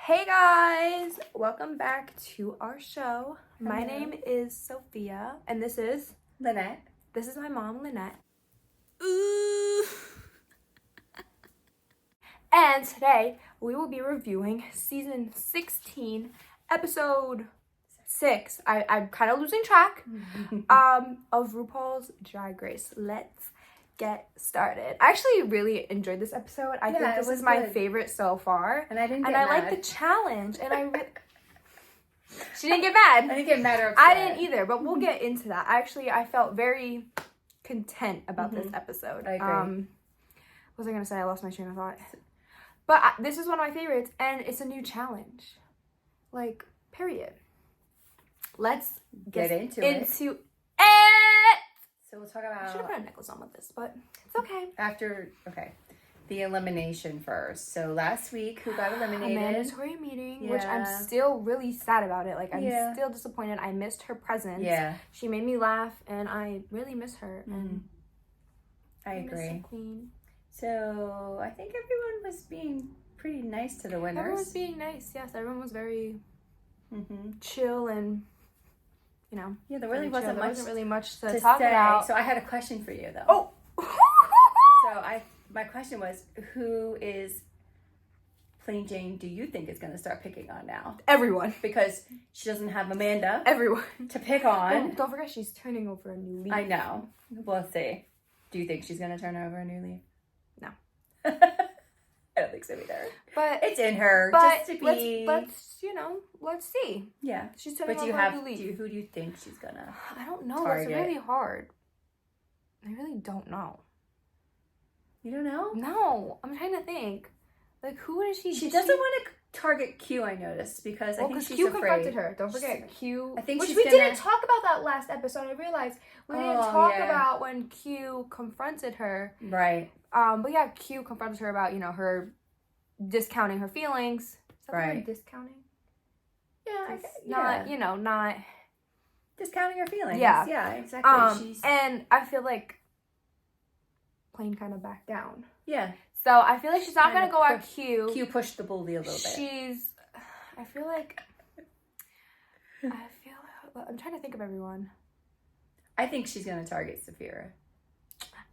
Hey guys, welcome back to our show. Hello. My name is Sophia, and this is Lynette. This is my mom, Lynette. Ooh. And today we will be reviewing season 16, episode 6. I'm kind of losing track. Of RuPaul's Drag Race. Let's get started. I actually really enjoyed this episode. I think this is my favorite so far. And I didn't get mad. mad. Like the challenge. And she didn't get mad. I didn't get mad or upset. I didn't either, but we'll get into that. I felt very content about this episode. I agree. What was I going to say? I lost my train of thought. But this is one of my favorites, and it's a new challenge. Like, period. Let's get into it. So we'll talk I should have about put a necklace on with this, but it's okay. the elimination first. So last week, who got eliminated? A mandatory meeting, which I'm still really sad about it. Like, I'm still disappointed. I missed her presence. Yeah. She made me laugh, and I really miss her. And I agree. Miss the queen. So I think everyone was being pretty nice to the winners. Everyone was being nice. Yes, everyone was very chill and, you know. Yeah, there really wasn't much to talk about. So I had a question for you, though. Oh. My question was, who is Plain Jane do you think is going to start picking on now? Everyone. Because she doesn't have Amanda. Everyone. To pick on. Oh, don't forget she's turning over a new leaf. I know. We'll see. Do you think she's going to turn over a new leaf? No. I don't think so either. But it's in her. But just to be... let's see. Yeah. She's turning over a new leaf. Who do you think she's going to I don't know. target? It's really hard. I really don't know. You don't know? No. I'm trying to think. Like, who is she? She doesn't want to target Q, I noticed, because I think she's Q afraid. confronted her. Don't forget Q. I think which she's we gonna... didn't talk about that last episode. I realized we didn't talk about when Q confronted her. Right. But yeah, Q confronted her about, her discounting her feelings. Is that the word, discounting? Yeah. Not discounting her feelings. Yeah. Yeah, exactly. And I feel like Plain kind of backed down. Yeah. So I feel like she's not going to go at Q. Q pushed the bully a little bit. I feel like, I'm trying to think of everyone. I think she's going to target Saphira.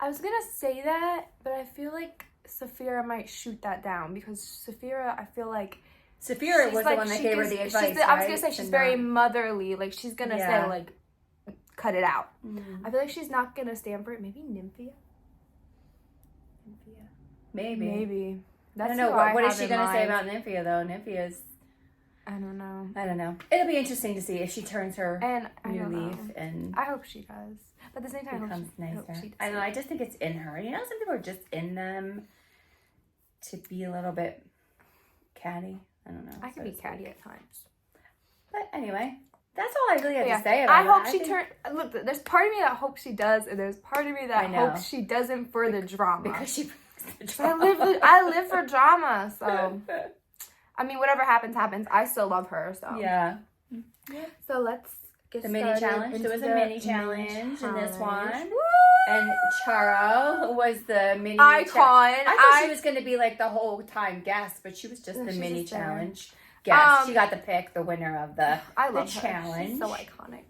I was going to say that, but I feel like Saphira might shoot that down because Saphira, I feel like... Saphira was the one that gave her the advice, I was going to say she's very motherly. Like, she's going to say, like, cut it out. I feel like she's not going to stand for it. Maybe Nymphia? Maybe. That's I don't know. What is she going to say about Nymphia, though? Nymphia's... I don't know. It'll be interesting to see if she turns her new leaf. And I hope she does. But at the same time, I hope she does. I don't know. I just think it's in her. You know, some people are just in them to be a little bit catty. I don't know. I can be catty at times. But anyway, that's all I really have to say about it. I hope look, there's part of me that hopes she does, and there's part of me that hopes she doesn't for the drama. Because she brings the drama. I live for drama, so... I mean, whatever happens. I still love her, so... Yeah. So let's get started. Mini challenge. There was a mini challenge in this one. Woo! And Charo was the mini icon. I thought she was going to be like the whole time guest, but she was just the mini challenge guest. She got to pick the winner of the challenge. She's so iconic.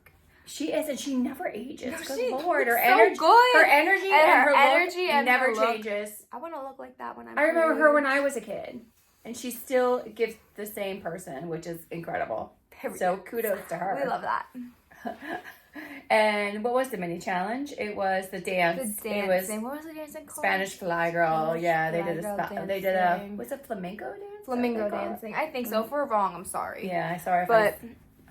She is, and she never ages. No, Good Lord, her so energy, good. her energy and her energy look and never her changes. I want to look like that when I'm. I remember her when I was a kid, and she still gives the same person, which is incredible. So kudos to her. We love that. And what was the mini challenge? It was the dance. It was what was the dancing called? Spanish Fly Girl. Yeah, they did a was it flamenco dance? Flamingo dancing. I think so. If we're wrong, I'm sorry. Yeah, sorry if I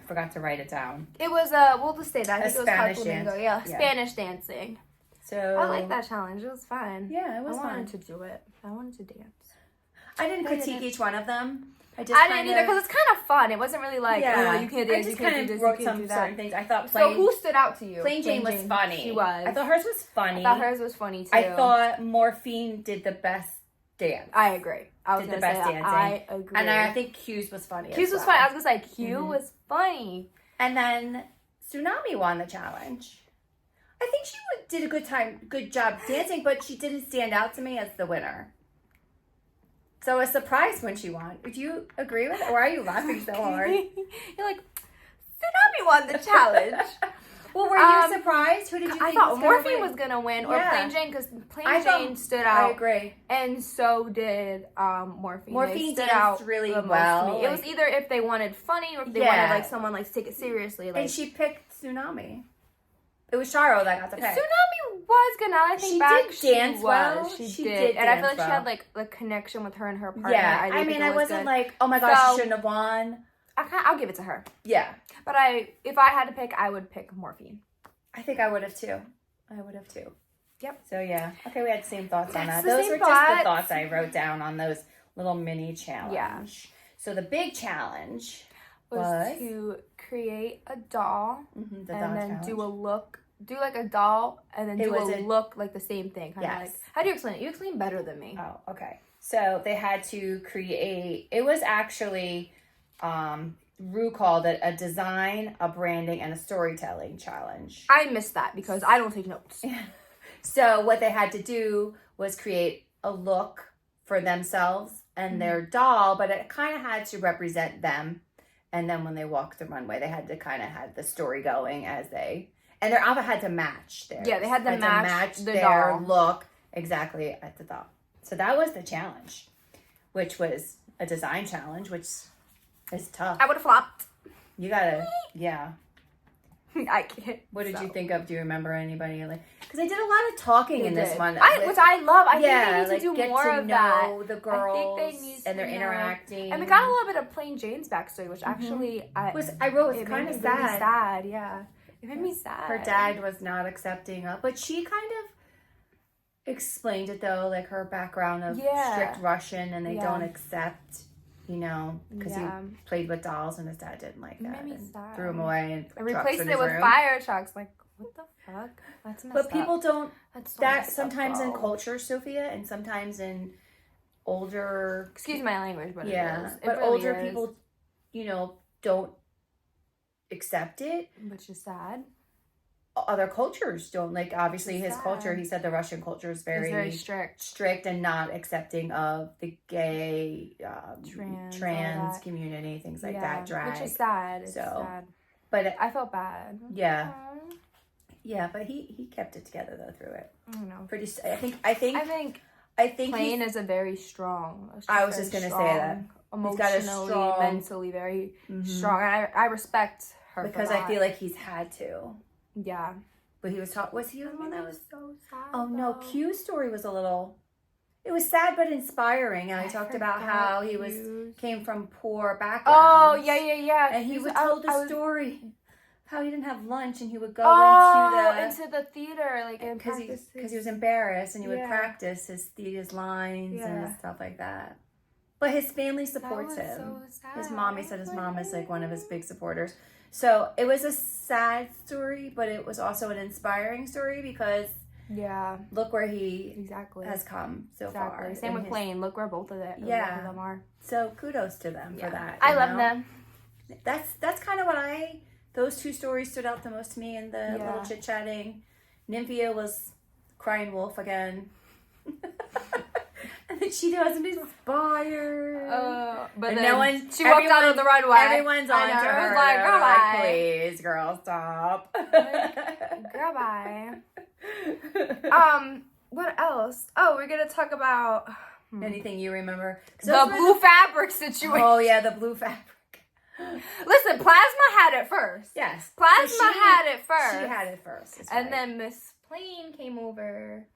forgot to write it down. It was we'll just say that. I think it was called flamingo. Yeah, Spanish dancing. So I like that challenge. It was fun. Yeah, it was fun. I wanted to do it. I wanted to dance. I didn't critique each one of them. I didn't either because it's kind of fun. It wasn't really like, you can't dance, you can't do this, you can't do that. Certain things. I thought so who stood out to you? Plain Jane was funny. She was. I thought hers was funny. Too. I thought Morphine did the best dance. I agree. I was did the best dancing. I agree. And I think Q's was funny. Q's was funny. I was gonna say Q was funny. And then Tsunami won the challenge. I think she did a good job dancing, but she didn't stand out to me as the winner. So I was surprised when she won. Would you agree with it? Or are you laughing so hard? You're like, Tsunami won the challenge. Well, were you surprised? Who did you think I thought Morphine win? was going to win, or Plain Jane, because Plain Jane stood I out. agree. And so did Morphine. Morphine stood danced out really the most well. to me. It was either if they wanted funny or if they wanted like someone like to take it seriously. Like, and she picked Tsunami. It was Charo that got the pick. Tsunami was good. Now that I think She back, did dance well. She did. And I feel like she had like the connection with her and her partner. Yeah, I mean, I wasn't like, oh my gosh, she shouldn't have won. I'll give it to her. Yeah. But if I had to pick, I would pick Morphine. I think I would have too. Yep. So yeah. Okay, we had the same thoughts on that. Those were just the thoughts I wrote down on those little mini challenge. Yeah. So the big challenge was to create a doll and then do like a doll and then do a look like the same thing. Like, how do you explain it? You explain better than me. Oh, okay. So they had to create, it was actually, Rue called it a design, a branding, and a storytelling challenge. I missed that because I don't take notes. So what they had to do was create a look for themselves and their doll, but it kind of had to represent them. And then when they walked the runway, they had to kind of have the story going and their outfit had to match theirs. Yeah, they had to match the their doll look exactly at the doll. So that was the challenge, which was a design challenge, which is tough. I would have flopped. You gotta, yeah. I can't. What did you think of? Do you remember anybody? Because I did a lot of talking in this one. Which I love. I think they need to do more of that. The girls I think they need and they're interacting. And we got a little bit of Plain Jane's backstory, which actually I wrote was kind of sad. Really sad, yeah. It made me sad. Her dad was not accepting of, but she kind of explained it though, like her background of strict Russian, and they don't accept. Because he played with dolls and his dad didn't like that and threw him away and put replaced it with room. Fire trucks. Like, what the fuck? That's messed But people up. don't. That's so that sometimes in culture, Sophia, and sometimes in older. Excuse my language, but but really older people, don't accept it, which is sad. Other cultures don't, like obviously his culture. He said the Russian culture is very strict and not accepting of the gay, trans community, things like that. Drag, which is sad. It's sad. But I felt bad. Yeah, yeah. But he kept it together though through it. I don't know. Pretty. I think Plain is a very strong. I was just gonna say that emotionally, mentally very strong. And I respect her because I feel like he's had to. Yeah. But he was taught, was he the one that was so sad? Oh no, Q's story was it was sad but inspiring. And I talked about how he came from poor backgrounds. Oh, yeah. And he would tell the story how he didn't have lunch and he would go into the theater, like, because he was embarrassed, and he would practice his lines and stuff like that. But his family supports him. So sad. His mom, he said his mom is like one of his big supporters. So it was a sad story, but it was also an inspiring story because look where he has come so far. Same with Plain. Look where both of them are. So kudos to them for that. I love them. That's kind of those two stories stood out the most to me in the little chit chatting. Nymphia was crying wolf again. And then she wasn't inspired. But and then she walked out on the runway. Everyone's on to her. Like, girl, bye. Please, girl, stop. Girl, bye. What else? Oh, we're going to talk about... Anything you remember? The blue fabric situation. Oh, yeah, the blue fabric. Listen, Plasma had it first. Yes. Plasma had it first. She had it first. And then Miss Plain came over...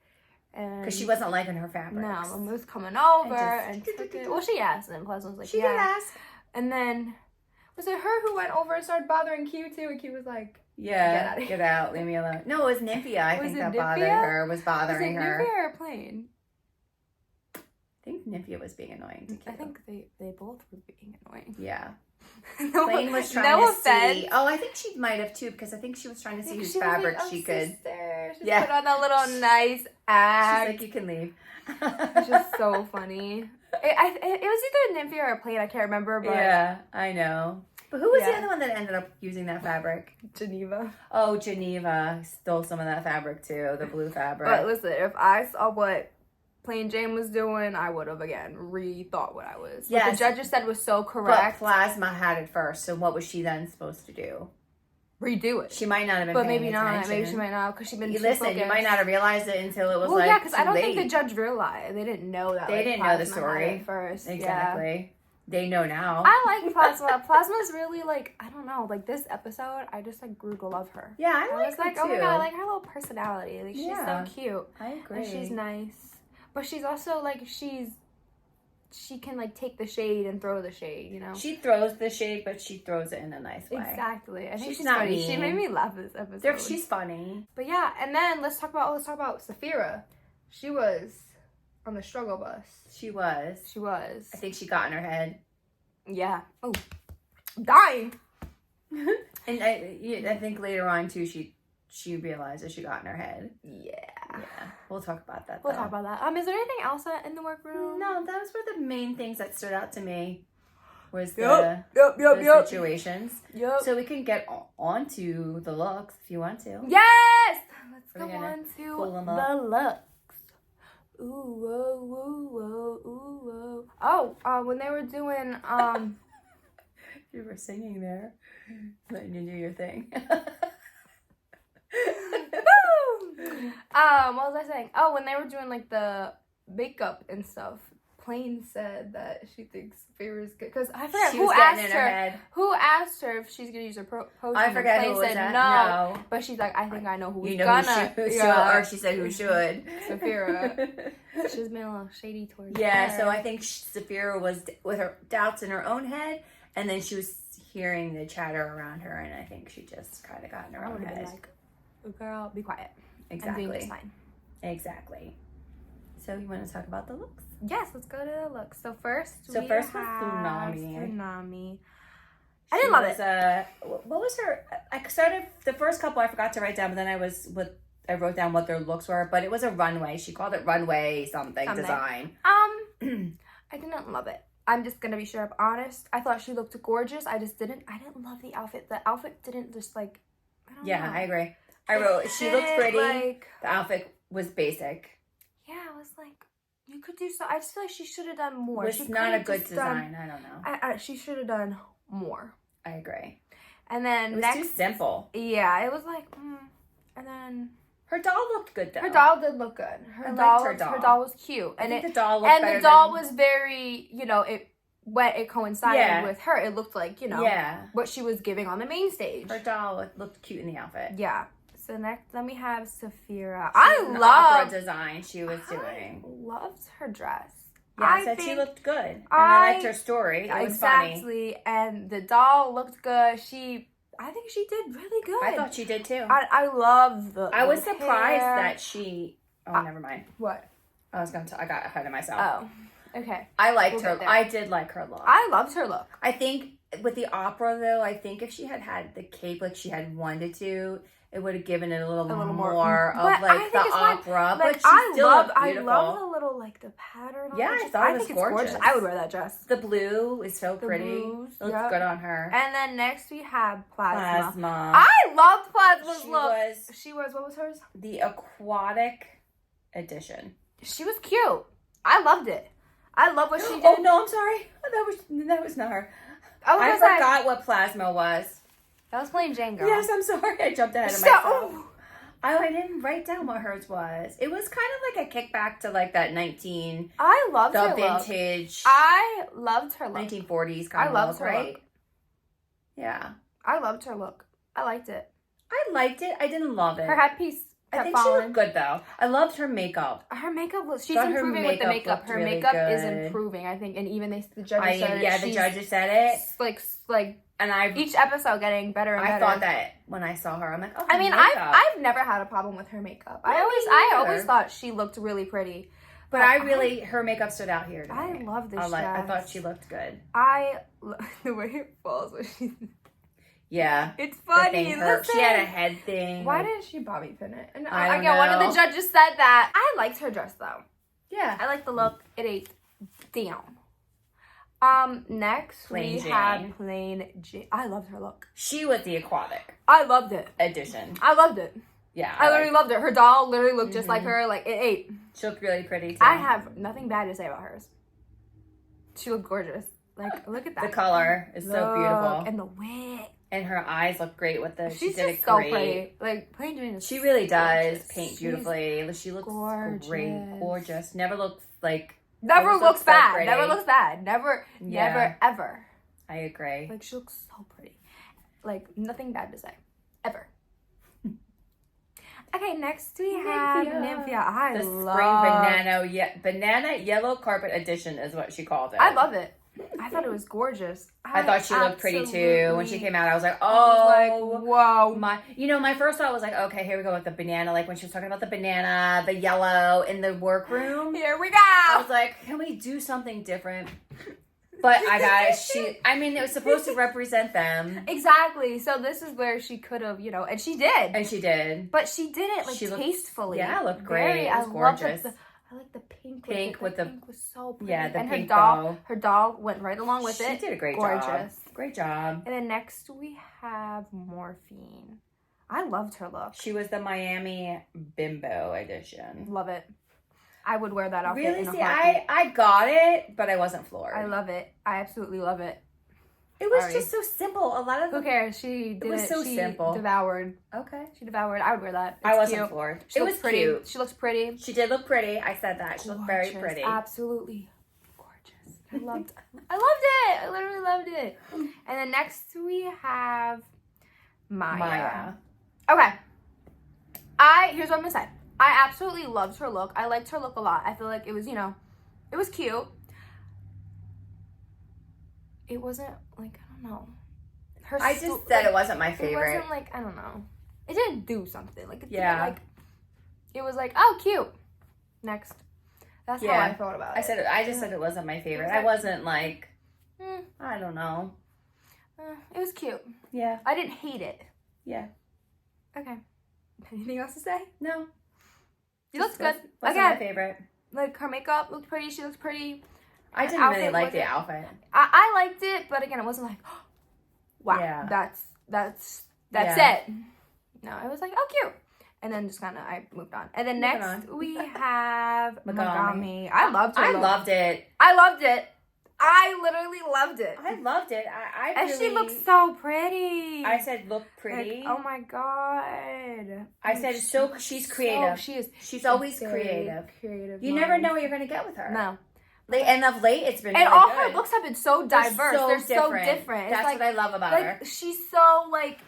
Because she wasn't liking her fabrics. No, Mom was coming over and took it. Well, she asked, and Plasma was like, she did ask. And then, was it her who went over and started bothering Q too? And Q was like, get out, leave me alone. No, it was Nymphia, I think, that bothered her, was bothering her. Was it Nymphia or Plain? I think Nymphia was being annoying. I think they both were being annoying. Yeah. Plain was trying to see. Oh, I think she might have too, because I think she was trying to see whose fabric she could. She put on a little nice act. She's like, you can leave. It's just so funny. It was either Nymphia or Plain, I can't remember. But yeah, I know. But who was the other one that ended up using that fabric? Geneva. Oh, Geneva stole some of that fabric too, the blue fabric. But listen, if I saw what Plain Jane was doing, I would have, again, rethought what I was. Yes. What the judges said was so correct. But Plasma had it first, so what was she then supposed to do? Redo it. She might not have been But paying maybe not. attention. Maybe she might not, because she'd been too Listen, you focused. might not have realized it until it was well, like yeah, because I don't too late. think the judge realized. They didn't know that. They like, didn't know the Plasma story. had it first. Exactly. Yeah. They know now. I like Plasma. Plasma's really, like, I don't know, like, this episode, I just, like, grew to love her. Yeah, I was like her oh my too. god, I like her little personality. Like, she's Yeah. so cute. I agree. And she's nice. But she's also, like, she can, like, take the shade and throw the shade, you know? She throws the shade, but she throws it in a nice way. Exactly. I think She's she's not funny. mean. She made me laugh this episode. She's funny. But yeah, and then let's talk about Saphira. She was on the struggle bus. She was. She was. I think she got in her head. Yeah. Oh, dying. And I think later on too, she realized that she got in her head. Yeah. Yeah. We'll talk about that. We'll talk about that. Is there anything else in the workroom? No, those were the main things that stood out to me. Was Yep. the situations. Yep. So we can get on to the looks if you want to. Yes. Let's We're go gonna on pull to them the up. looks. Ooh, whoa, whoa, whoa, ooh, whoa. Oh, when they were doing You were singing there, letting you do your thing. what was I saying? Oh, when they were doing like the makeup and stuff, Plain said that she thinks Saphira's good because I forget She who was getting asked in her her. head. Who asked her if she's gonna use her potion? I forget and who Plain was said that. no, but she's like, I think I know who's You know gonna. who should, or she said who should. Saphira. She's been a little shady towards Yeah, her. so I think Saphira was with her doubts in her own head, and then she was hearing the chatter around her, and I think she just kind of got in her I own would have head. been like, girl, be quiet. Exactly. I'm doing just fine. Exactly. So you want to talk about the looks? Yes, let's go to the looks. So first So we first was have Tsunami. I didn't love it. What was her? I started the first couple. I forgot to write down, but then I wrote down what their looks were. But it was a runway. She called it runway something. Design. I didn't love it. I'm just gonna be straight up honest. I thought she looked gorgeous. I didn't love the outfit. The outfit didn't just like. I don't know. I agree. I wrote she looked pretty. Like, The outfit was basic. yeah, I was like, you could do so. I just feel like she should have done more. It was She not a could've good just done- design. I don't know. she should have done more. I agree. And then It was next, too simple. yeah, it was like, and then Her doll looked good though. her doll did look good. Her doll was cute, I and think it the doll looked and better the doll than- was very, it coincided Yeah. with her. It looked like, Yeah. what she was giving on the main stage. Her doll looked cute in the outfit. Yeah. So next, then we have Saphira. She was an opera design she was doing. Loved her dress. Yeah, I said she think looked good. And I liked I- her story. It was funny. exactly, and the doll looked good. I think she did really good. I thought she did too. I love the. I was the surprised hair. that she. Oh, never mind. What? I got ahead of myself. Oh, okay. I liked We'll her. get there. I did like her look. I loved her look. I think with the opera though, I think if she had the cape like she had wanted to, it would have given it a little more of But I like think the it's fine. opera. Like, But she still looked I beautiful. love the little the pattern. On Yeah, the I dress. thought it was think it's gorgeous. gorgeous. I would wear that dress. The blue is so The pretty. blues, It looks yep. good on her. And then next we have Plasma. Plasma. I loved Plasma's look. She What was hers? the aquatic edition. She was cute. I loved it. I love what she did. Oh no, I'm sorry. That was not her. I forgot what Plasma was. That was Plain Jane, girl. Yes, I'm sorry. I jumped ahead of myself. I didn't write down what hers was. It was kind of like a kickback to like that I loved her look. vintage. I loved her look. 1940s kind of loved look, her right? look. Yeah. I loved her look. I liked it. I liked it. I didn't love it. Her headpiece I kept think she falling. looked good though. I loved her makeup. Her makeup was. She's Thought her improving with the makeup makeup. looked Her really makeup is good. improving, I think, and even the judges said it. Yeah, the judges said it. Like And each episode getting better and better. I thought that when I saw her, I'm like, oh, I mean, makeup. I've never had a problem with her makeup. No, me I neither. always thought she looked really pretty. But her makeup stood out here. I today. love this I dress. thought she looked good. The way it falls when she. Yeah. It's The funny. thing Listen. she had a head thing. Why didn't she bobby pin it? And I don't again, one of know. the judges said that. I liked her dress though. Yeah. I like the look. It ate down. Next Plain we Jane. had Plain Jane. I loved her look. She was the aquatic I loved it. edition. I loved it. Yeah. I literally loved her. Her doll literally looked just like her. Like, it ate. She looked really pretty, too. I have nothing bad to say about hers. She looked gorgeous. Like, look at that. The color is so beautiful. And the wig. And her eyes look great with the... She's she did just it so great. pretty. Like, Plain Jane is She really does gorgeous. paint beautifully. She looks gorgeous. great. Gorgeous. Never looks like... Never always looks so bad. pretty. Never looks bad. Never, ever. I agree. Like, she looks so pretty. Like, nothing bad to say. Ever. Okay, next we have Nymphia. I the love... spring banana yellow carpet edition is what she called it. I love it. I thought it was gorgeous. I thought she looked pretty too. When she came out, I was like, I was oh, like, whoa. My first thought was like, okay, here we go with the banana. Like when she was talking about the banana, the yellow in the workroom. Here we go. I was like, can we do something different? But I got it. It was supposed to represent them. Exactly. So this is where she could have, and she did. And she did. But she did it tastefully. Yeah, it looked great. It was gorgeous. I like the pink. Pink with the pink was so pretty. Yeah, the and pink her doll went right along with it. She did a great job. Great job. And then next we have Morphine. I loved her look. She was the Miami Bimbo edition. Love it. I would wear that outfit in a heartbeat. I got it, but I wasn't floored. I love it. I absolutely love it. It was just so simple. A lot of who cares? She did it. Was so simple. Devoured. Okay. She devoured. I would wear that. I wasn't floored. It was pretty. Cute. She looks pretty. She did look pretty. I said that. She looked very pretty. Absolutely gorgeous. I loved it. I literally loved it. And then next we have Maya. Okay. Here's what I'm gonna say. I absolutely loved her look. I liked her look a lot. I feel like it was, it was cute. It wasn't like, I don't know. I just said it wasn't my favorite. It wasn't like, I don't know. It didn't do something. Like, it yeah. Didn't, like, it was like, oh, cute. Next. That's how I felt about it. I just said it wasn't my favorite. I wasn't like, I don't know. It was cute. Yeah. I didn't hate it. Yeah. Okay. Anything else to say? No. She looks good. Wasn't my favorite. Like, her makeup looked pretty. She looks pretty. I didn't really like the outfit. I liked it, but again, it wasn't like, oh, wow, yeah. that's it. No, it was like, oh, cute. And then just kind of, I moved on. And then next we have Megami. I loved her. I loved it. I loved it. I literally loved it. I loved it. And she looks so pretty. I said look pretty. Like, oh my god. I said she's creative. She's always creative. You never know what you're going to get with her. No. And of late, it's been and really all good. her looks have been so diverse. They're so different. That's what I love about her. She's so like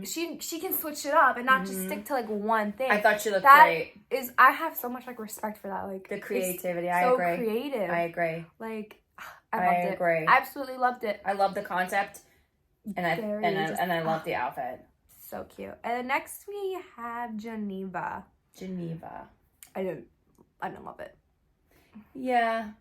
she can switch it up and not just stick to like one thing. I thought she looked great. I have so much like respect for that. Like the creativity. I agree. So creative. I agree. Like I loved it. Agree. I absolutely loved it. I love the concept, and I love the outfit. So cute. And then next we have Geneva. I didn't love it. Yeah.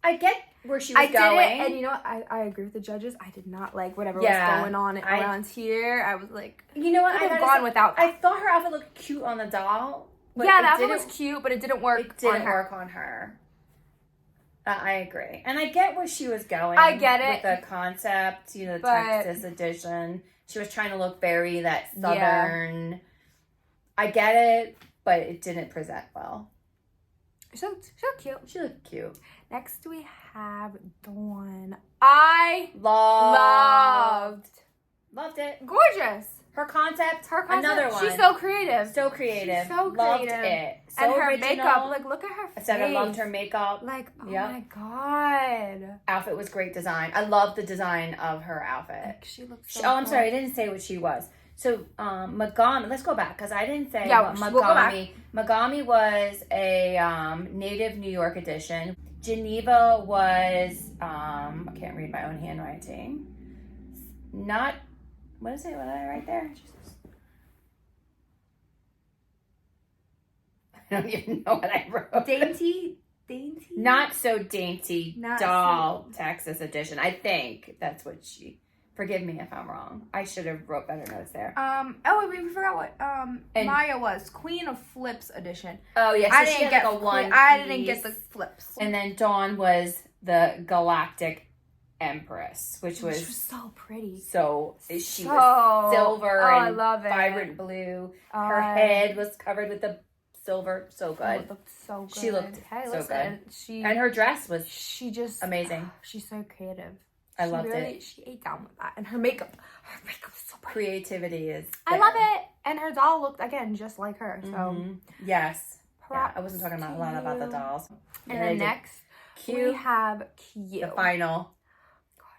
I get where she was going. I did it, and you know what? I agree with the judges. I did not like whatever was going on around here. I was like, you know what? I could have gone without that. I thought her outfit looked cute on the doll. But yeah, the outfit was cute, but it didn't work. It didn't work on her. I agree, and I get where she was going. I get it with the concept, the Texas edition. She was trying to look very that southern. Yeah. I get it, but it didn't present well. She looked cute. She looked cute. Next we have Dawn. I loved it. Gorgeous. Her concept. Another one. She's so creative. Loved it. So and her original. Makeup. Like, look at her face. I said I loved her makeup. Like, oh my god. Outfit was great design. I love the design of her outfit. Like, she looks so I'm sorry. I didn't say what she was. So, Megami, let's go back because I didn't say what Megami. We'll go back. Megami was a native New York edition. Geneva was, I can't read my own handwriting. What is it? What did I write there? Jesus. I don't even know what I wrote. Dainty? Not so dainty doll Texas edition. I think that's what forgive me if I'm wrong. I should have wrote better notes there. We forgot what Maya was. Queen of Flips edition. Oh yeah, so I didn't get like a one. I didn't get the flips. And then Dawn was the Galactic Empress, which She was was so pretty. so she was So- silver I and love it. vibrant blue. Her head was covered with the silver. So Oh, good. it looked so good. She looked hey, so listen, good. And her dress was she just amazing. She's so creative. I loved it. She ate down with that, and her makeup was so pretty. Creativity is I love it, and her doll looked again just like her. So yes, props I wasn't talking about a lot about the dolls. And Yeah, then next, we have Q. The final.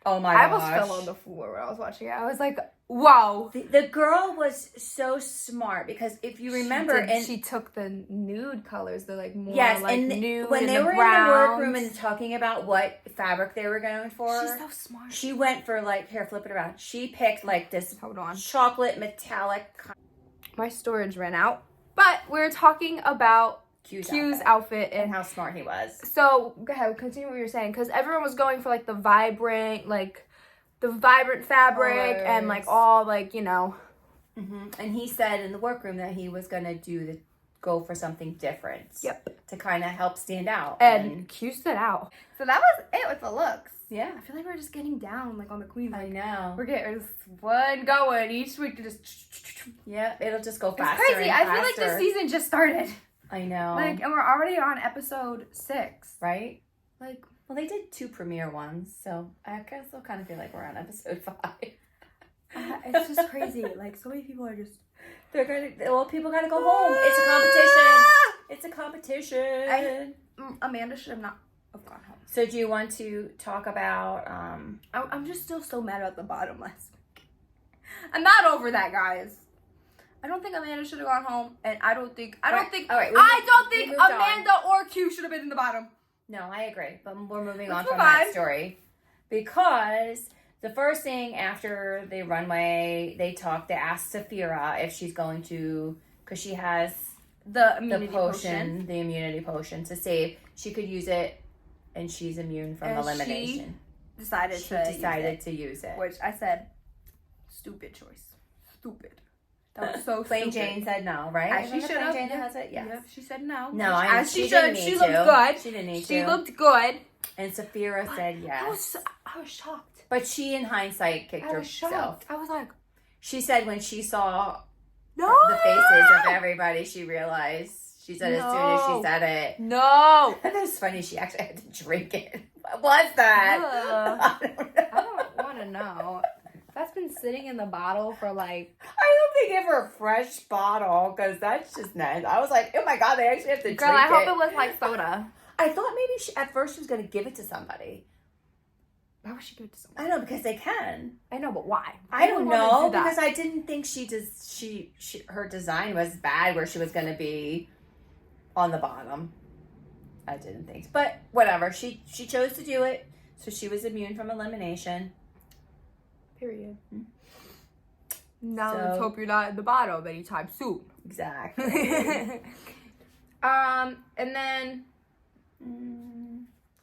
Oh my I gosh. almost fell on the floor when I was watching it. I was like, "Whoa!" The girl was so smart because if you remember, she took the nude colors, the like more yes, like and nude when they and were in the workroom and talking about what fabric they were going for, she's so smart. She went for like here, flip it around. She picked like this Hold on, chocolate metallic. My storage ran out, but we're talking about Q's outfit and how smart he was. So go ahead, continue what you're saying, because everyone was going for like the vibrant fabric colors. And like all like, you know. And he said in the workroom that he was gonna go for something different. Yep. To kind of help stand out. And Q stood out. So that was it with the looks. Yeah. I feel like we're just getting down like on the queen. Like, I know. we're getting this one going each week to just. Yeah, it'll just go faster. It's crazy. And I feel like the season just started. I know. Like, and we're already on episode 6. Right? Like, well, they did 2 premiere ones, so I guess I'll kind of feel like we're on episode 5. it's just crazy. Like, so many people are just. People gotta go home. It's a competition. It's a competition. Amanda should have not have gone home. So do you want to talk about I'm just still so mad at the bottom last week. I'm not over that, guys. I don't think Amanda should have gone home, and I don't think Amanda or Q should have been in the bottom. No, I agree, but we're moving on Let's from move that on. story because the first thing after the runway, they asked Saphira if she's going to, because she has the immunity potion, the immunity potion to save. She could use it, and she's immune from elimination. She decided to use it, which I said, stupid choice, stupid. That was so Plain stupid. Jane said no, right? She should have. Jane has it. Yes. Yep, she said no. No, as she didn't should. need She to. looked good. She didn't need to. She looked good. And Saphira said yes. I was shocked. But she, in hindsight, kicked herself. I was like, she said when she saw no the faces of everybody, she realized. She said as soon as she said it. No. And that's funny. She actually had to drink it. What was that? I don't want to know. That's been sitting in the bottle for like. I hope they give her a fresh bottle because that's just nice. I was like, oh my god, they actually have to drink it. Girl, I hope it was like soda. I thought maybe at first she was going to give it to somebody. Why would she give it to someone? I don't know, because they can. I know, but why? I don't know, because I didn't think her design was bad where she was going to be on the bottom. I didn't think. But whatever. She chose to do it, so she was immune from elimination. Period. Now let's hope you're not in the bottom anytime soon. Exactly. And then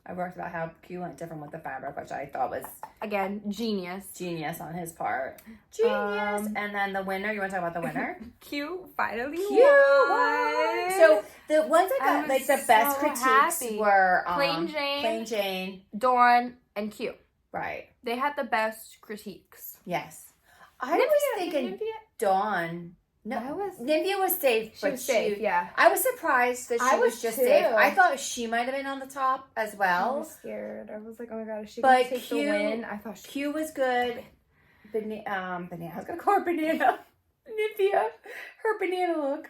I worked about how Q went different with the fabric, which I thought was again genius on his part. Genius. And then the winner. You want to talk about the winner? Q finally won. So the ones that got like the best critiques were Plain Jane, Dawn, and Q. Right. They had the best critiques. Yes. I was thinking Dawn. No, Nymphia was safe. She was safe, yeah. I was surprised that she was just safe. I thought she might have been on the top as well. I was scared. I was like, oh my god, is she going to take the win? I thought Q was good. Banana. I was going to call her Banana. Nymphia. Her banana look.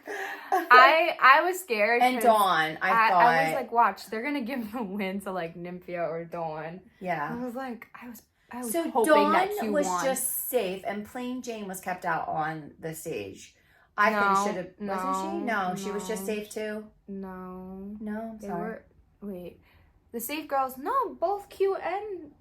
I was scared. And Dawn, I thought. I was like, watch, they're going to give the win to like Nymphia or Dawn. Yeah. I was like, I was so hoping Dawn that Q was won. just safe, and Plain Jane was kept out on the stage. I think should have. Wasn't she? No, she was just safe too. No. No, I'm sorry. Wait. The safe girls, no, both Q and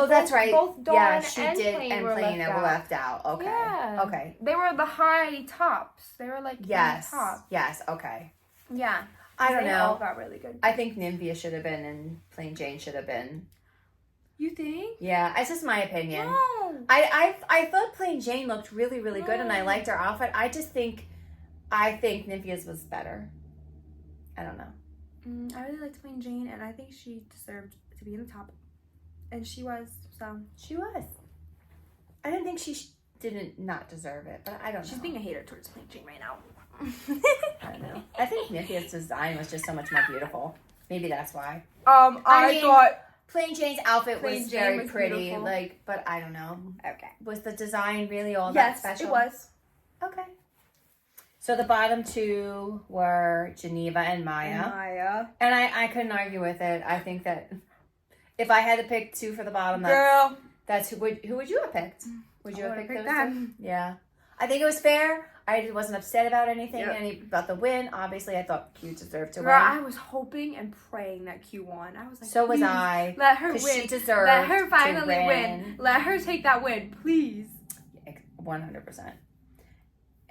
that's right. Both Dawn yeah, she and did, Plain and were Plain left were left out. Okay. Yeah. Okay. They were the high tops. They were like yes. top. Yes. Okay. Yeah. I don't know. They all got really good. I think Nymphia should have been, and Plain Jane should have been. You think? Yeah, it's just my opinion. No. I thought Plain Jane looked really, really good, and I liked her outfit. I think Nymphia's was better. I don't know. I really liked Plain Jane, and I think she deserved to be in the top. And she was, so. She was. I didn't think she didn't not deserve it, but I don't know. She's being a hater towards Plain Jane right now. I don't know. I think Nymphia's design was just so much more beautiful. Maybe that's why. I mean, thought Plain Jane's outfit Plain was Jane very was pretty, beautiful. like, but I don't know. okay. Was the design really all that special? Yes, it was. Okay. So the bottom two were Geneva and Maya. And I couldn't argue with it. I think that if I had to pick two for the bottom, that's who would you have picked? Would you have picked those two? Yeah. I think it was fair. I wasn't upset about anything about the win. Obviously, I thought Q deserved to win. I was hoping and praying that Q won. I was like, so was I. Let her win. She deserved Let her finally to win. Let her take that win, please. 100%.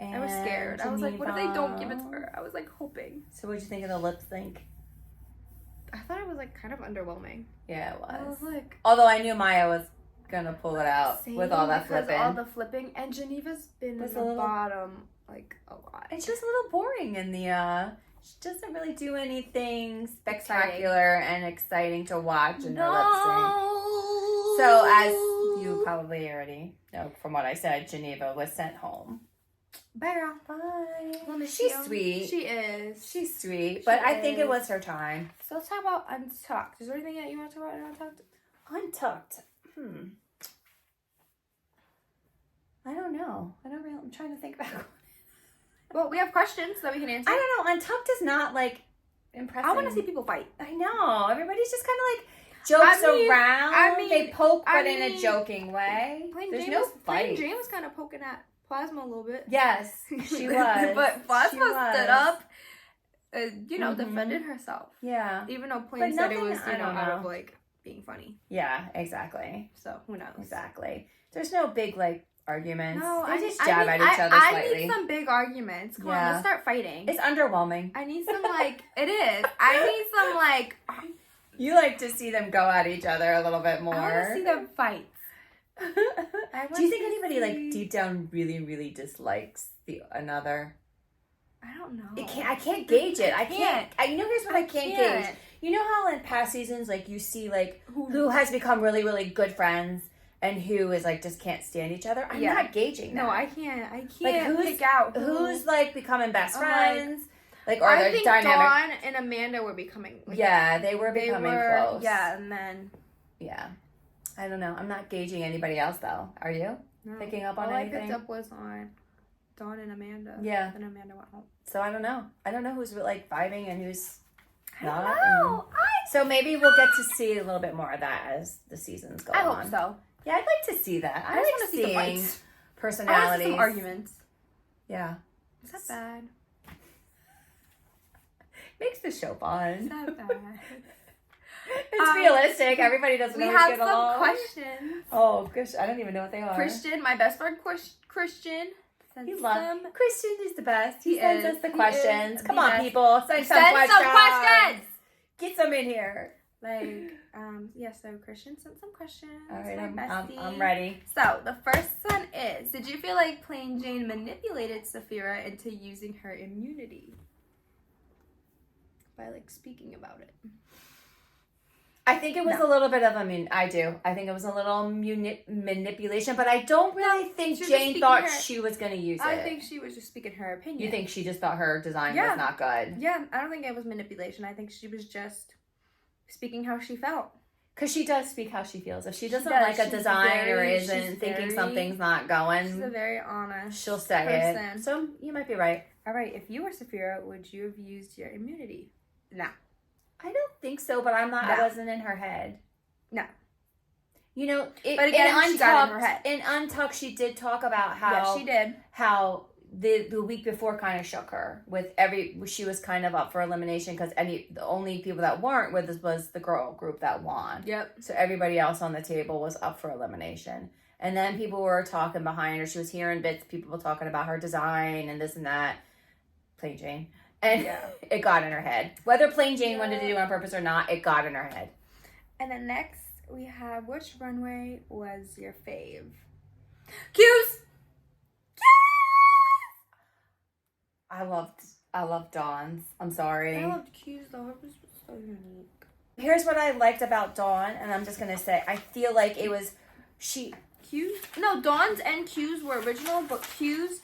And I was scared. Geneva. I was like, what if they don't give it to her? I was like hoping. So what'd you think of the lip sync? I thought it was like kind of underwhelming. Yeah, it was. I was like, although I knew Maya was gonna pull it out with all that flipping. All the flipping, and Geneva's been at the bottom like a lot. And she was a little boring in the. She doesn't really do anything spectacular and exciting to watch in her lip sync. So as you probably already know from what I said, Geneva was sent home. Bye, girl. Bye. She's sweet. She is. She's sweet, but I think it was her time. So let's talk about Untucked. Is there anything that you want to talk about in Untucked? Untucked. I don't know. I'm trying to think about. Well, we have questions that we can answer. I don't know. Untucked is not like impressive. I want to see people fight. I know. Everybody's just kind of like jokes around. They poke, but in a joking way. There's no fight. Plain Jane was kind of poking at Plasma a little bit. Yes, she was. But Plasma stood up, defended herself. Yeah. Even though Plain said it was, out of like being funny. Yeah, exactly. So who knows? Exactly. There's no big like arguments. No, they just jab at each other slightly. I need some big arguments. Come on, let's start fighting. It's underwhelming. I need some it is. I need some You like to see them go at each other a little bit more. I want to see them fight. Do you think anybody like deep down really, really dislikes another? I don't know. I can't gauge it. I can't. Here's what I can't gauge. You know how in past seasons, like you see like who has become really, really good friends and who is like just can't stand each other. I'm not gauging that. No, I can't. Like pick out who's like becoming best friends. Or I think dynamic. Dawn and Amanda were becoming. They were becoming close. Yeah, and then. Yeah. I don't know. I'm not gauging anybody else though. Are you? No. Picking up on anything? All I picked up was on Dawn and Amanda. Yeah. And Amanda went home. So I don't know. I don't know who's like vibing and who's not. I don't know. So maybe we'll get to see a little bit more of that as the seasons go on. I hope so. Yeah, I'd like to see that. I like want to see the seeing fights. personalities. I want to see some arguments. Yeah. Is that bad? Makes the show fun. Is that bad? It's realistic. Everybody doesn't always get along. We have some questions. Oh, gosh. I don't even know what they are. Christian, my best friend Christian. Christian is the best. He sends us the questions. Come on, best. people. Send some questions. Get some in here. So Christian sent some questions. All right, I'm ready. So the first one is, did you feel like Plain Jane manipulated Saphira into using her immunity? By speaking about it. I think it was a little bit of I do. I think it was a little manipulation, but I don't really think Jane thought she was going to use it. I think she was just speaking her opinion. You think she just thought her design was not good? Yeah, I don't think it was manipulation. I think she was just speaking how she felt. Because she does speak how she feels. If she doesn't like a design or isn't thinking something's not going, she's a very honest she'll say person. It. So you might be right. All right, if you were Saphira, would you have used your immunity? No. I don't think so, but I'm not. No. I wasn't in her head. No. But again, she got in her head. In Untucked, she did talk about how. Yes, she did. How the week before kind of shook her with she was kind of up for elimination because the only people that weren't with us was the girl group that won. Yep. So everybody else on the table was up for elimination. And then people were talking behind her. She was hearing bits, people talking about her design and this and that. Plain Jane. And it got in her head. Whether Plain Jane wanted to do it on purpose or not, it got in her head. And then next, we have, which runway was your fave? Q's! Yes! I loved Dawn's. I'm sorry. I loved Q's though. It was so unique. Here's what I liked about Dawn, and I'm just gonna say, I feel like it was Q's? No, Dawn's and Q's were original, but Q's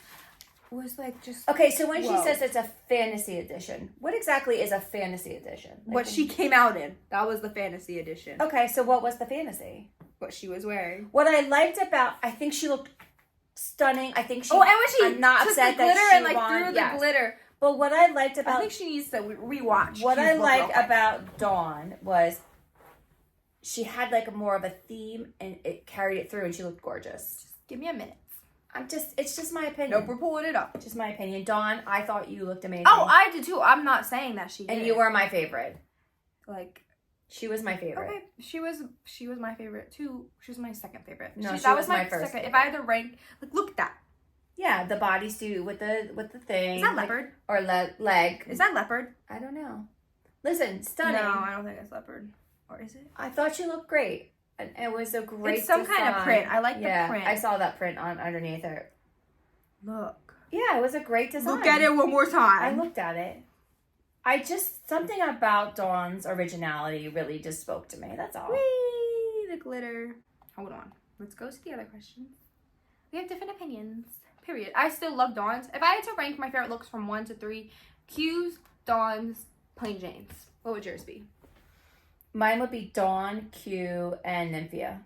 was like just... Okay, so when she says it's a fantasy edition, what exactly is a fantasy edition? Like, what she came out in. That was the fantasy edition. Okay, so what was the fantasy? What she was wearing. What I liked about, I think she looked stunning. I think she... Oh, and when she I'm not took upset the glitter that she and like won. threw the Yes. glitter. But what I liked about... I think she needs to rewatch. What Q's I book liked real quick. about Dawn was she had like more of a theme and it carried it through and she looked gorgeous. Just give me a minute. It's just my opinion. Nope, we're pulling it up. Just my opinion. Dawn, I thought you looked amazing. Oh, I did too. I'm not saying that she did. And you were my favorite. Like... She was my favorite. Okay, she was my favorite too. She was my second favorite. No, that was my first second. favorite. If I had to rank, like, look at that. Yeah, the bodysuit with the thing. Is that leopard? Or leg. Is that leopard? I don't know. Listen, stunning. No, I don't think it's leopard. Or is it? I thought she looked great. And it was a great It's some kind of design. print. I like the print. I saw that print on underneath her. Look. Yeah, it was a great design. Look at it one more time. I looked at it. Something about Dawn's originality really just spoke to me. That's all. Whee! The glitter. Hold on. Let's go to the other questions. We have different opinions. Period. I still love Dawn's. If I had to rank my favorite looks from 1 to 3, Q's, Dawn's, Plain Jane's. What would yours be? Mine would be Dawn, Q, and Nymphia.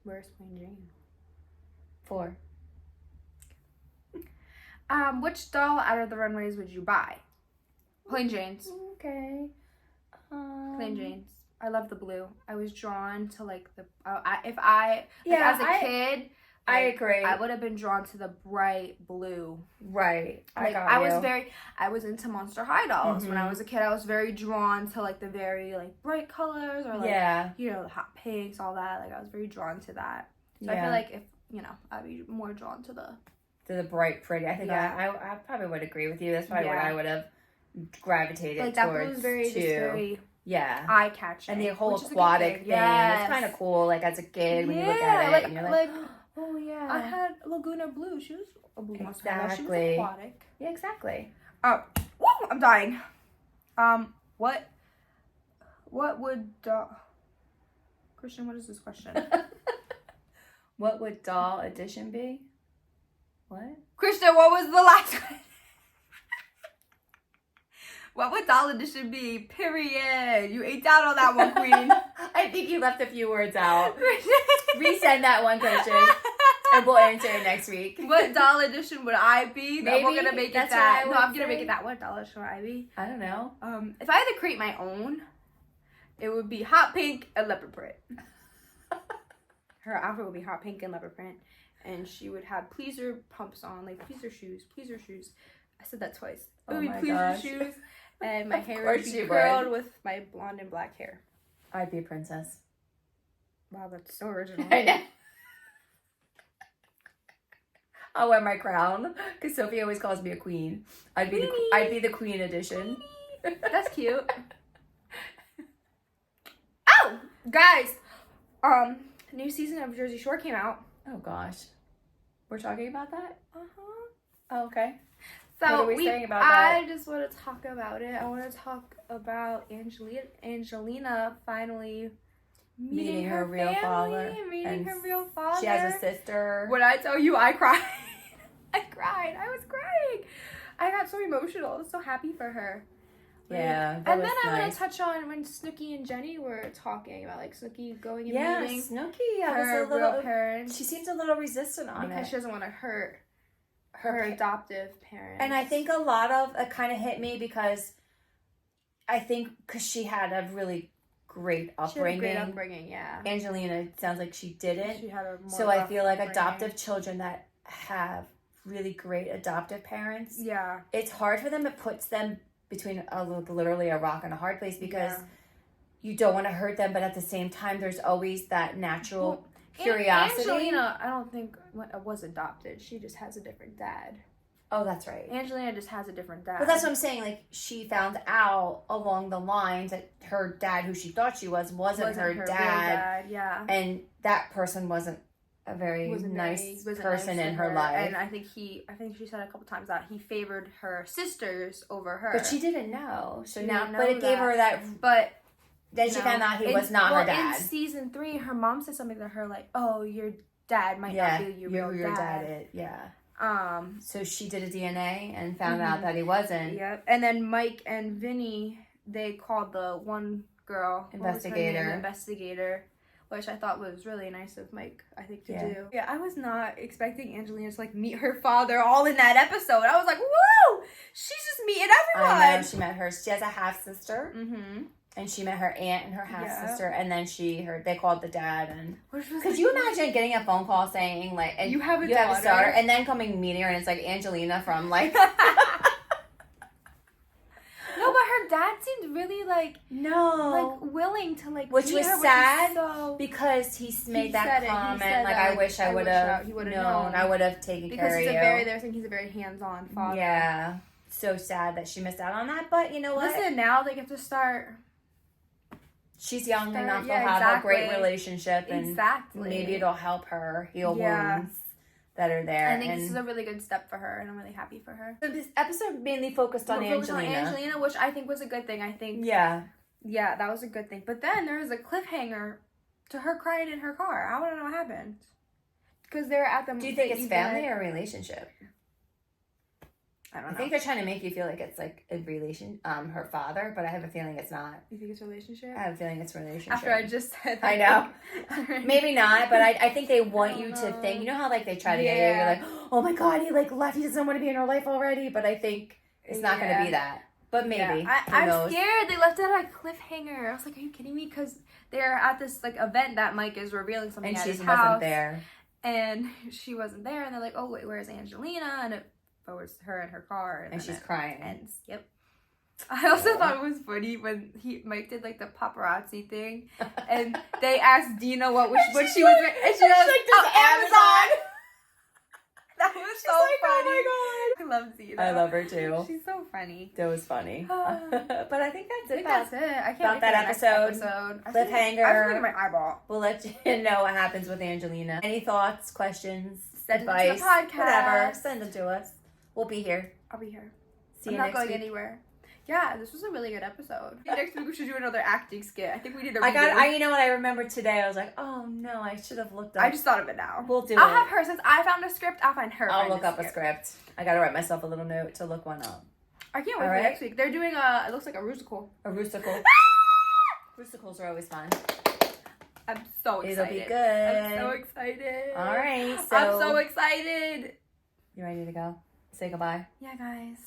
Where's Plain Jane? 4. Which doll out of the runways would you buy? Plain Jane's. Okay. Plain Jane's. I love the blue. I was drawn to like the as a kid. I agree. I would have been drawn to the bright blue. Right. Like I was into Monster High dolls when I was a kid. I was very drawn to like the very like bright colors or like the hot pinks, all that. Like I was very drawn to that. So I feel like if I'd be more drawn to the bright pretty. I think I probably would agree with you. That's probably what I would have gravitated like towards. That blue was very eye catching. And the whole aquatic thing. It's kind of cool. Like as a kid when you look at it, and you're like oh yeah. I had Laguna Blue. She was a blue monster. Exactly. She was aquatic. Yeah, exactly. Oh, woo, I'm dying. What would Christian? What is this question? What would doll edition be? What? Christian, what was the last question? What would doll edition be? Period. You ate down on that one, queen. I think you left a few words out. Resend that one, Christian. And we'll answer it next week. What doll edition would I be? Maybe we're gonna make it that. No, I'm gonna make it that. What doll edition would I be? I don't know. If I had to create my own, it would be hot pink and leopard print. Her outfit would be hot pink and leopard print, and she would have pleaser pumps on, like pleaser shoes. I said that twice. It would be pleaser shoes, and my hair would be curled with my blonde and black hair. I'd be a princess. Wow, that's so original. I know. I'll wear my crown because Sophie always calls me a queen. I'd be the queen edition. That's cute. Oh, guys, new season of Jersey Shore came out. Oh gosh, we're talking about that. Oh, okay. So what are we saying about that? I just want to talk about it. I want to talk about Angelina finally meeting her real father. Meeting her real father. She has a sister. When I tell you, I cried. I cried. I was crying. I got so emotional. I was so happy for her. Yeah, and then I want to touch on when Snooki and Jenny were talking about like Snooki going and meeting Snooki. her real parents. She seems a little resistant on it because she doesn't want to hurt her adoptive parents. And I think a lot of it kind of hit me because because she had a really great upbringing. Yeah. Angelina sounds like she didn't. She had a more so I feel like upbringing. Adoptive children that have really great adoptive parents. Yeah. It's hard for them. It puts them between literally a rock and a hard place because you don't want to hurt them, but at the same time, there's always that natural curiosity. Angelina, I don't think was adopted. She just has a different dad. Oh, that's right. Angelina just has a different dad. Well, that's what I'm saying. Like, she found out along the lines that her dad, who she thought she wasn't her dad. Real dad. Yeah. And that person wasn't a very nice person in her life. And I think she said a couple times that he favored her sisters over her. But she didn't know. So she now, didn't know but it gave her that. But Then she found out he was not her dad. In season 3, her mom said something to her like, "Oh, your dad might not be your real your dad." dad is. Yeah. So she did a DNA and found out that he wasn't. Yep. And then Mike and Vinny, they called the one girl investigator, which I thought was really nice of Mike, I think, to do. Yeah, I was not expecting Angelina to like meet her father all in that episode. I was like, whoa, she's just meeting everyone. I know, she met her. She has a half sister. Mm-hmm. And she met her aunt and her half sister, and then they called the dad. And could you like, imagine getting a phone call saying like, and you have a daughter, and then coming meeting her, and it's like Angelina from like. No, but her dad seemed really like willing to like, which was her, sad so... because he made that comment like, I wish I would have known. I would have taken care of you. Because he's a very hands-on father. Yeah, so sad that she missed out on that. But you know what? Listen, now they get to start. She's young enough to have a great relationship, and maybe it'll help her heal wounds that are there. I think this is a really good step for her, and I'm really happy for her. So this episode mainly focused on Angelina. Which I think was a good thing. I think that was a good thing. But then there was a cliffhanger to her crying in her car. I want to know what happened, because they're at the. Do you think it's family or a relationship? I don't know. I think they're trying to make you feel like it's like a relation, her father, but I have a feeling it's not. You think it's a relationship? I have a feeling it's a relationship. After I just said that. I know. Maybe not, but I think they want you to think, you know how like they try to get you, you're like, oh my God, he like left, he doesn't want to be in her life already, but I think it's not going to be that. But maybe. I'm scared. They left it at a cliffhanger. I was like, are you kidding me? Because they're at this like event that Mike is revealing something at his house. And she wasn't there. And she wasn't there, and they're like, oh wait, where's Angelina? And it was her in her car, and she's crying. Ends. Yep. I also thought it was funny when Mike did like the paparazzi thing, and they asked Dina what she was, and she was like, Amazon. That was so funny. Oh my God. I love Dina. I love her too. She's so funny. That was funny. But I think that's it. That's it. I can't about that episode. Cliffhanger. I was looking at my eyeball. We'll let you know what happens with Angelina. Any thoughts, questions, Send advice, them to the podcast. whatever. Send them to us. We'll be here. I'll be here. See you next week. I'm not going anywhere. Yeah, this was a really good episode. Next week we should do another acting skit. I think we need to. You know what I remembered today? I was like, oh no, I should have looked up. I just thought of it now. We'll do I'll have her, since I found a script, I'll find her. I'll look up a script. I gotta write myself a little note to look one up. I can't wait for next week. They're doing it looks like a rusical. A rusical. Rusicals are always fun. I'm so excited. It'll be good. I'm so excited. All right. I'm so excited. You ready to go? Say goodbye. Yeah, guys.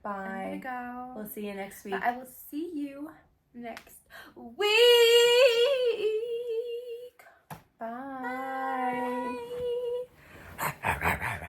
Bye. I'm gonna go. We'll see you next week. I will see you next week. Bye.